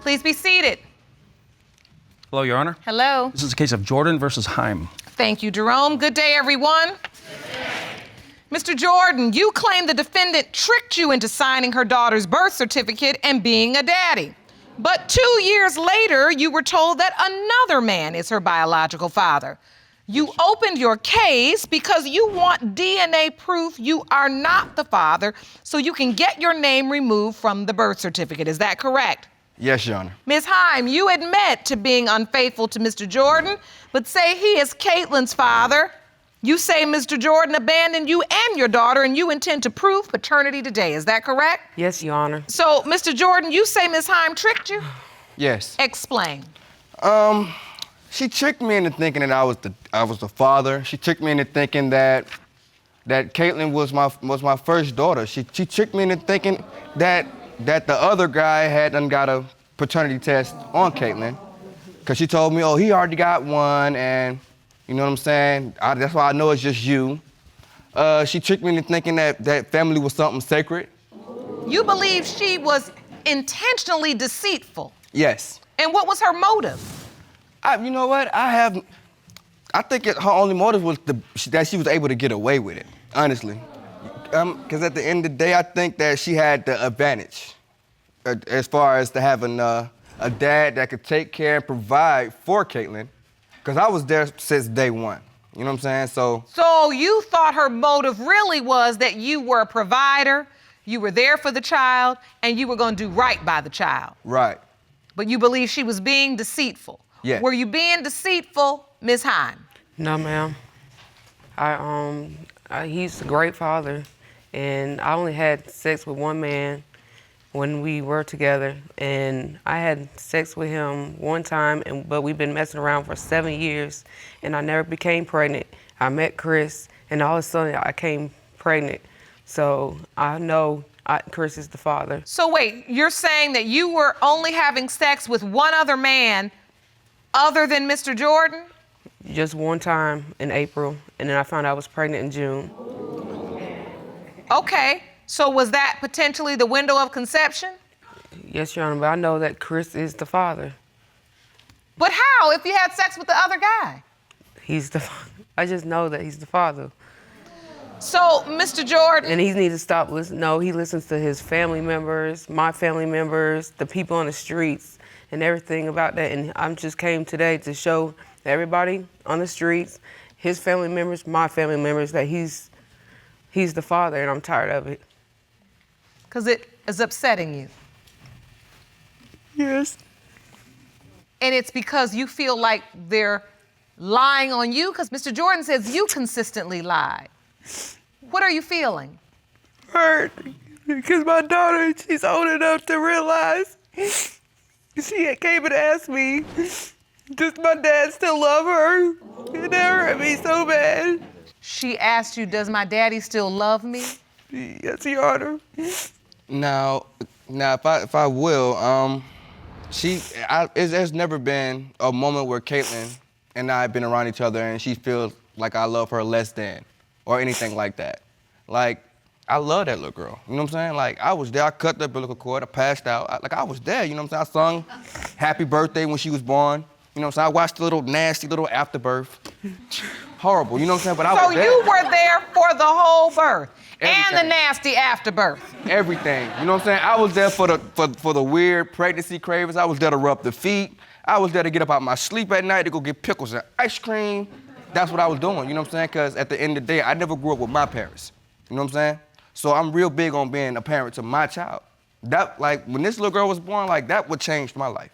Please be seated. Hello, Your Honor. Hello. This is a case of Jordan versus Heim. Thank you, Jerome. Good day, everyone. Mr. Jordan, you claim the defendant tricked you into signing her daughter's birth certificate and being a daddy. But 2 years later, you were told that another man is her biological father. You opened your case because you want DNA proof you are not the father so you can get your name removed from the birth certificate. Is that correct? Yes, Your Honor. Ms. Heim, you admit to being unfaithful to Mr. Jordan, but say he is Caitlin's father. You say Mr. Jordan abandoned you and your daughter, and you intend to prove paternity today. Is that correct? Yes, Your Honor. So, Mr. Jordan, you say Ms. Heim tricked you? Yes. Explain. She tricked me into thinking that I was the father. She tricked me into thinking that Caitlin was my first daughter. She tricked me into thinking that the other guy had done got a paternity test on Caitlin, because she told me, oh, he already got one, and you know what I'm saying? That's why I know it's just you. She tricked me into thinking that family was something sacred. You believe she was intentionally deceitful? Yes. And what was her motive? You know what? I think her only motive was that she was able to get away with it, honestly. Because at the end of the day, I think that she had the advantage as far as to having a dad that could take care and provide for Caitlin. Because I was there since day one. You know what I'm saying? So you thought her motive really was that you were a provider, you were there for the child, and you were going to do right by the child. Right. But you believe she was being deceitful. Yes. Were you being deceitful, Ms. Heim? No, ma'am. He's a great father, and I only had sex with one man when we were together, and I had sex with him one time, but we've been messing around for 7 years, and I never became pregnant. I met Chris, and all of a sudden I came pregnant. So I know Chris is the father. So wait, you're saying that you were only having sex with one other man other than Mr. Jordan? Just one time in April, and then I found out I was pregnant in June. Okay, so was that potentially the window of conception? Yes, Your Honor, but I know that Chris is the father. But how if you had sex with the other guy? I just know that he's the father. So, Mr. Jordan. And he needs to stop listening. No, he listens to his family members, my family members, the people on the streets, and everything about that. And I just came today to show everybody on the streets, his family members, my family members, that he's the father, and I'm tired of it. Because it is upsetting you. Yes. And it's because you feel like they're lying on you? Because Mr. Jordan says you consistently lie. What are you feeling? Hurt, because my daughter, she's old enough to realize. She came and asked me, does my dad still love her? And that hurt me so bad. She asked you, does my daddy still love me? Yes, Your Honor. now if I will, there's never been a moment where Caitlin and I have been around each other and she feels like I love her less than, or anything like that. Like, I love that little girl, you know what I'm saying? Like, I was there, I cut the umbilical cord, I passed out. I was there, you know what I'm saying? I sung Happy Birthday when she was born. You know what I'm saying? I watched the little nasty little afterbirth. Horrible, you know what I'm saying? But I was there. So you were there for the whole birth. Everything. And the nasty afterbirth. Everything, you know what I'm saying? I was there for the weird pregnancy cravings. I was there to rub the feet. I was there to get up out my sleep at night to go get pickles and ice cream. That's what I was doing, you know what I'm saying? Because at the end of the day, I never grew up with my parents, you know what I'm saying? So I'm real big on being a parent to my child. That, like, when this little girl was born, like, that would change my life.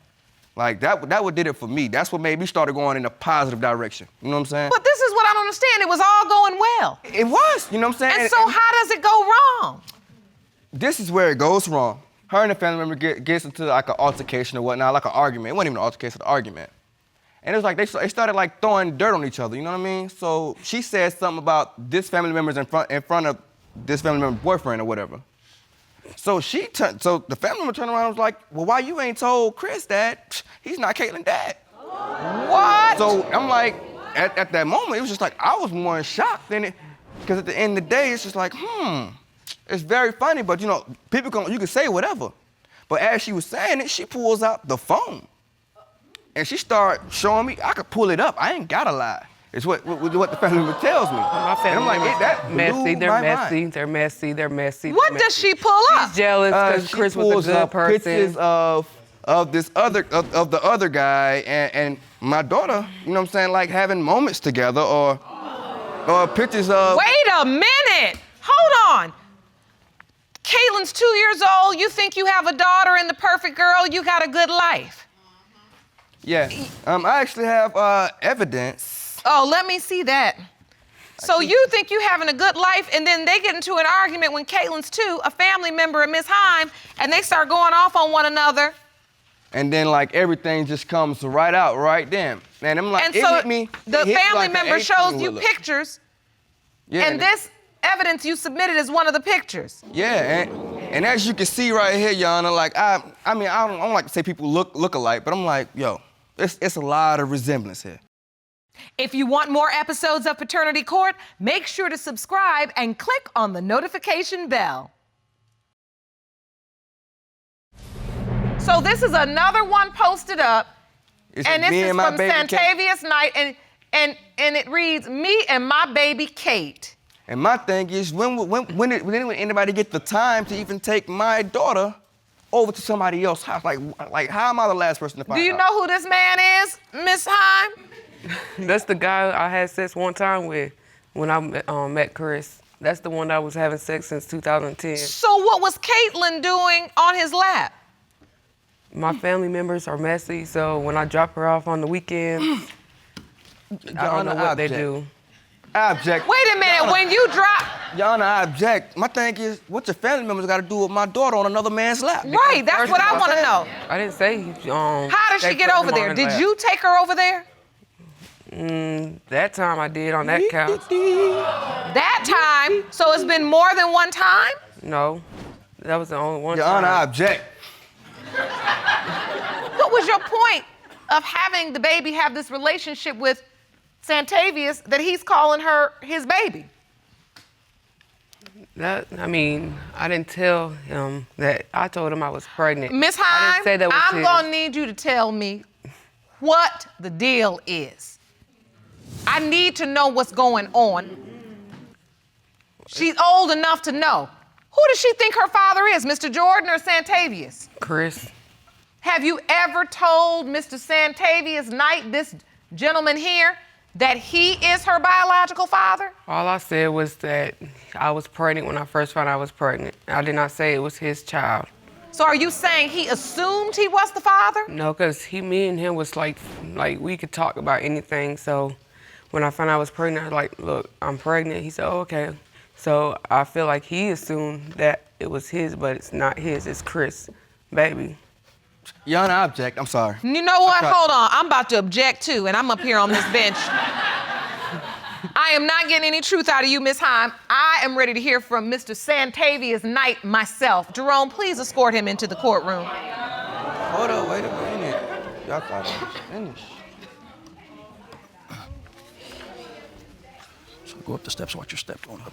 Like, that what did it for me. That's what made me start going in a positive direction, you know what I'm saying? But this is what I don't understand. It was all going well. It was, you know what I'm saying? And so how does it go wrong? This is where it goes wrong. Her and the family member gets into like an altercation or whatnot, like an argument. It wasn't even an altercation, it was an argument. And it was like they started like throwing dirt on each other, you know what I mean? So she said something about this family member's in front of this family member's boyfriend or whatever. So the family member turned around and was like, well, why you ain't told Chris that he's not Caitlin's dad? What? So I'm like, at that moment, it was just like, I was more in shock than it, because at the end of the day, it's just like, it's very funny, but you know, you can say whatever. But as she was saying it, she pulls out the phone. And she started showing me, I could pull it up. I ain't gotta lie. It's what the family member tells me. My family and I'm like, members that messy. blew They're my messy. mind. They're messy. They're messy. What does she pull up? She's jealous because She Chris was pulls a good up person. pictures of the other guy and my daughter, you know what I'm saying, like having moments together or pictures of. Wait a minute. Hold on. Caitlin's 2 years old. You think you have a daughter and the perfect girl. You got a good life. Yeah. I actually have evidence. Oh, let me see that. So you think you having a good life, and then they get into an argument when Caitlin's 2, a family member of Miss Heim, and they start going off on one another. And then like everything just comes right out right then. And I'm like, And it so hit me. the It hit family like an member shows you 18-wheeler. pictures, Yeah, and this evidence you submitted is one of the pictures. Yeah, and as you can see right here, Yana, like I don't like to say people look alike, but I'm like, yo, it's a lot of resemblance here. If you want more episodes of Paternity Court, make sure to subscribe and click on the notification bell. So this is another one posted up, It's and this me is and my from baby Kate. Santavius Knight, and it reads, "Me and my baby Kate." And my thing is, when did anybody get the time to even take my daughter over to somebody else's house? Like how am I the last person to find out? Do you know who this man is, Miss Heim? That's the guy I had sex one time with when I met Chris. That's the one I was having sex since 2010. So what was Caitlin doing on his lap? My family members are messy, so when I drop her off on the weekends, I don't know what they do. I object. Wait a minute, when you drop... Yana, I object. My thing is, what your family members got to do with my daughter on another man's lap? Right, that's what I want to know. I didn't say. How did she get over there? Did you take her over there? That time I did on that couch. That time? So it's been more than one time? No, that was the only one Your time. Honor, I object. What was your point of having the baby have this relationship with Santavius that he's calling her his baby? I didn't tell him that. I told him I was pregnant. Miss I Heim, didn't say that was I'm his. gonna need you to tell me what the deal is. I need to know what's going on. She's old enough to know. Who does she think her father is, Mr. Jordan or Santavius? Chris. Have you ever told Mr. Santavius Knight, this gentleman here, that he is her biological father? All I said was that I was pregnant when I first found out I was pregnant. I did not say it was his child. So are you saying he assumed he was the father? No, because me and him was like we could talk about anything. So when I found out I was pregnant, I was like, look, I'm pregnant. He said, oh, okay. So I feel like he assumed that it was his, but it's not his, it's Chris' baby. Your Honor, I object. I'm sorry. You know what? Hold on. I'm about to object too, and I'm up here on this bench. I am not getting any truth out of you, Miss Heim. I am ready to hear from Mr. Santavius Knight myself. Jerome, please escort him into the courtroom. Hold on, wait a minute. Y'all thought I was finished. So go up the steps, watch your step going up.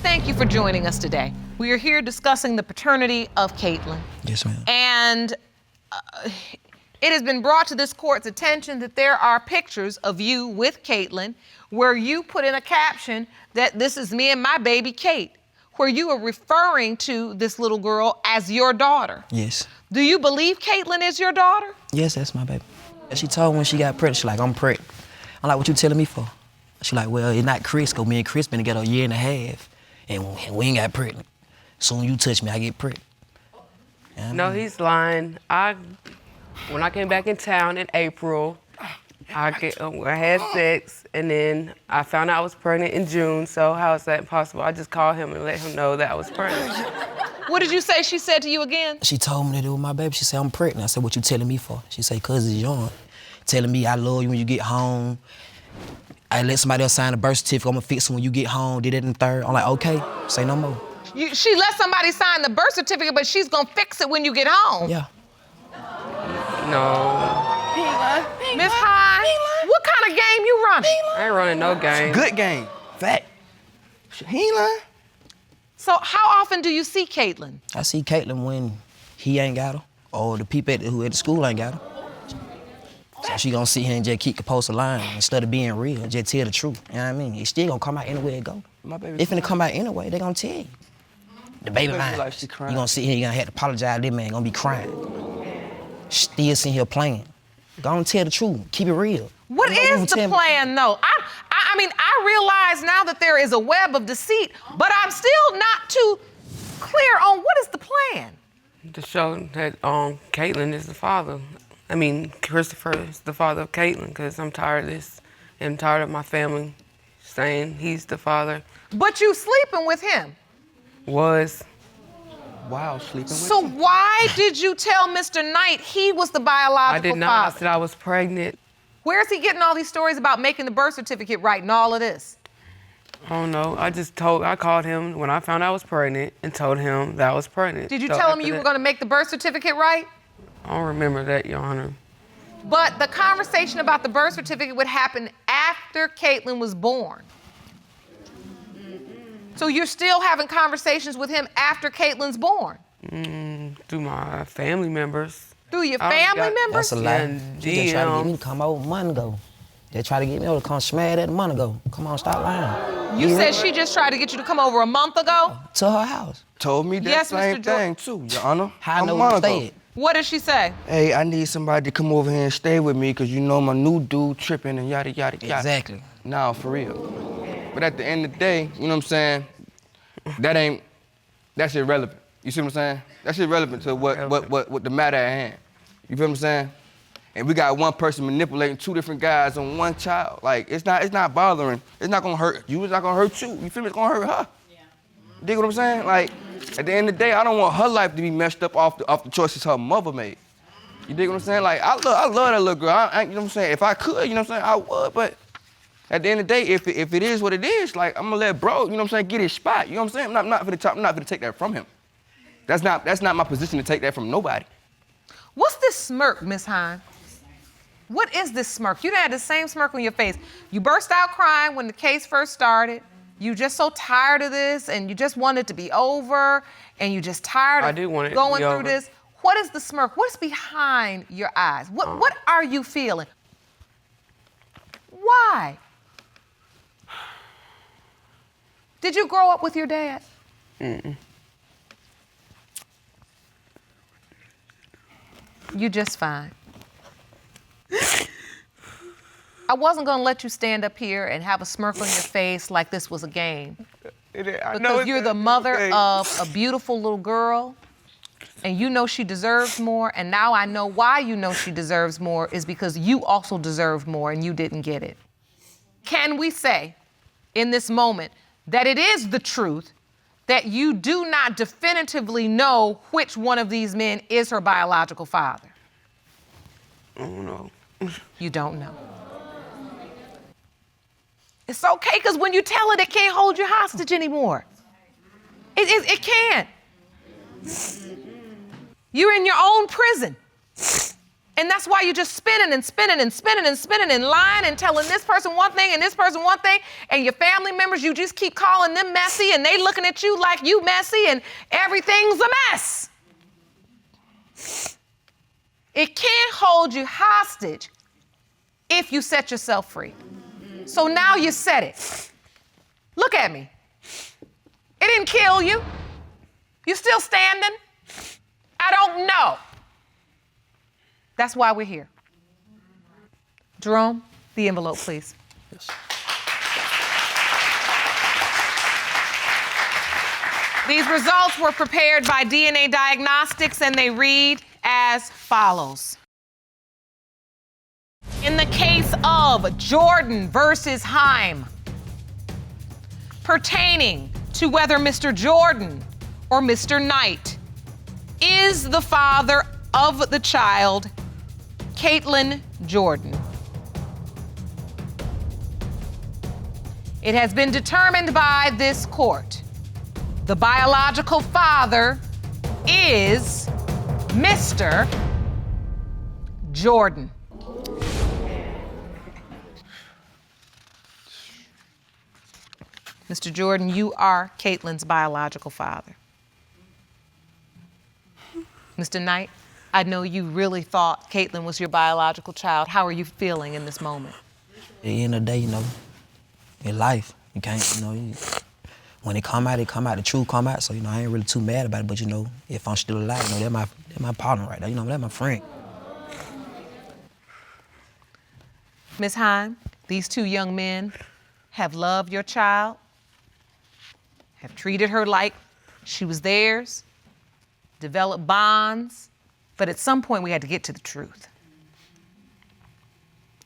Thank you for joining us today. We are here discussing the paternity of Caitlin. Yes, ma'am. And it has been brought to this court's attention that there are pictures of you with Caitlin where you put in a caption that this is me and my baby Kate, where you are referring to this little girl as your daughter. Yes. Do you believe Caitlin is your daughter? Yes, that's my baby. She told me when she got pregnant, she like, I'm pregnant. I'm like, what you telling me for? She like, well, it's not Chris, because me and Chris been together a year and a half, and we ain't got pregnant. Soon you touch me, I get pregnant. No, he's lying. When I came back in town in April, I had sex, and then I found out I was pregnant in June, so how is that possible? I just called him and let him know that I was pregnant. What did you say she said to you again? She told me that it was my baby. She said, I'm pregnant. I said, what you telling me for? She said, cause it's young. Telling me I love you when you get home. I let somebody else sign a birth certificate. I'm gonna fix it when you get home. Did it in the third. I'm like, okay, say no more. She let somebody sign the birth certificate, but she's gonna fix it when you get home. Yeah. No, Miss Heim, what kind of game you running? I ain't running no game. Good game. Fact. He ain't lying. So how often do you see Caitlin? I see Caitlin when he ain't got her, or the people who at the school ain't got her. So she gonna sit here and just keep the post line instead of being real, just tell the truth. You know what I mean? It's still gonna come out anywhere it go. My baby If it come out anyway, they gonna tell you. The baby mine. like she crying. You gonna sit here, you gonna have to apologize. This man gonna be crying. Still sitting here playing. Go on, tell the truth. Keep it real. What You know, is the plan, though? I mean, I realize now that there is a web of deceit, but I'm still not too clear on what is the plan. To show that Caitlin is the father. I mean, Christopher is the father of Caitlin, because I'm tired of this. I'm tired of my family saying he's the father. But you sleeping with him. Was. Wow, sleeping with So him? why did you tell Mr. Knight he was the biological I did not. father? I said I was pregnant. Where's he getting all these stories about making the birth certificate right and all of this? I don't know. I called him when I found I was pregnant and told him that I was pregnant. Did you So tell him after you were that- going to make the birth certificate right? I don't remember that, Your Honor. But the conversation about the birth certificate would happen after Caitlin was born. So you're still having conversations with him after Caitlin's born? Through my family members. Through your I family got- members? That's a lie. And She just try to get me DMs. to come over a month ago. They try to get me over to come smash that a month ago. Come on, stop lying. You Yeah. said she just tried to get you to come over a month ago? To her house. Told me that Yes, same Mr. Jordan. thing, too, Your Honor. How I A know month you ago. stayed? What did she say? Hey, I need somebody to come over here and stay with me because you know my new dude tripping and yada, yada, yada. Exactly. Nah, for real. But at the end of the day, you know what I'm saying? That's irrelevant. You see what I'm saying? That's irrelevant to what the matter at hand. You feel what I'm saying? And we got one person manipulating two different guys on one child. Like, it's not bothering. It's not gonna hurt you, it's not gonna hurt you. You feel me? It's gonna hurt her. Yeah. You dig what I'm saying? Like, at the end of the day, I don't want her life to be messed up off the choices her mother made. You dig what I'm saying? Like, I love that little girl. You know what I'm saying? If I could, you know what I'm saying, I would, but at the end of the day, if it is what it is, like, I'm gonna let bro, you know what I'm saying, get his spot. You know what I'm saying? I'm not gonna take that from him. That's not my position to take that from nobody. What's this smirk, Miss Heim? What is this smirk? You had the same smirk on your face. You burst out crying when the case first started. You just so tired of this, and you just want it to be over, and you just tired I of do want it to going be through over. this. What is the smirk? What's behind your eyes? What are you feeling? Why? Did you grow up with your dad? You just fine. I wasn't gonna let you stand up here and have a smirk on your face like this was a game. Because you're the mother of a beautiful little girl, and you know she deserves more, and now I know why you know she deserves more is because you also deserved more and you didn't get it. Can we say in this moment that it is the truth that you do not definitively know which one of these men is her biological father? I don't know. You don't know. It's okay, because when you tell it, it can't hold you hostage anymore. It can't. You're in your own prison. And that's why you're just spinning and spinning and spinning and spinning and lying and telling this person one thing and this person one thing, and your family members, you just keep calling them messy, and they looking at you like you messy, and everything's a mess. It can't hold you hostage if you set yourself free. So now you set it. Look at me. It didn't kill you. You still standing? I don't know. That's why we're here. Jerome, the envelope, please. Yes. These results were prepared by DNA Diagnostics, and they read as follows. In the case of Jordan versus Heim, pertaining to whether Mr. Jordan or Mr. Knight is the father of the child, Caitlin Jordan. It has been determined by this court. The biological father is Mr. Jordan. Mr. Jordan, you are Caitlin's biological father. Mr. Knight, I know you really thought Caitlin was your biological child. How are you feeling in this moment? At the end of the day, in life, you can't, when it come out, the truth come out. So, I ain't really too mad about it, but, if I'm still alive, they're my partner right there, they're my friend. Ms. Heim, these two young men have loved your child, have treated her like she was theirs, developed bonds, but at some point we had to get to the truth.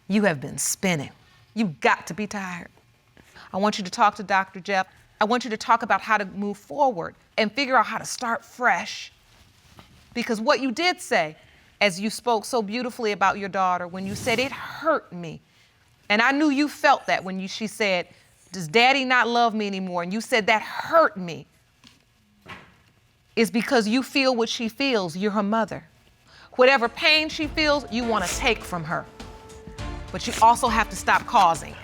You have been spinning. You've got to be tired. I want you to talk to Dr. Jeff. I want you to talk about how to move forward and figure out how to start fresh. Because what you did say, as you spoke so beautifully about your daughter, when you said it hurt me, and I knew you felt that when she said, does daddy not love me anymore? And you said that hurt me. It's because you feel what she feels. You're her mother. Whatever pain she feels, you want to take from her. But you also have to stop causing.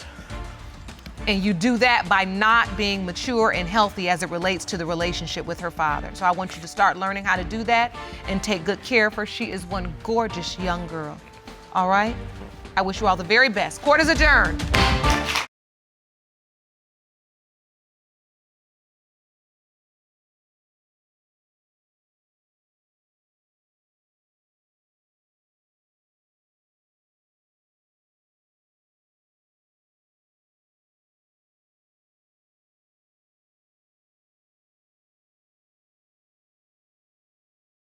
And you do that by not being mature and healthy as it relates to the relationship with her father. So I want you to start learning how to do that and take good care of her. She is one gorgeous young girl. All right? I wish you all the very best. Court is adjourned.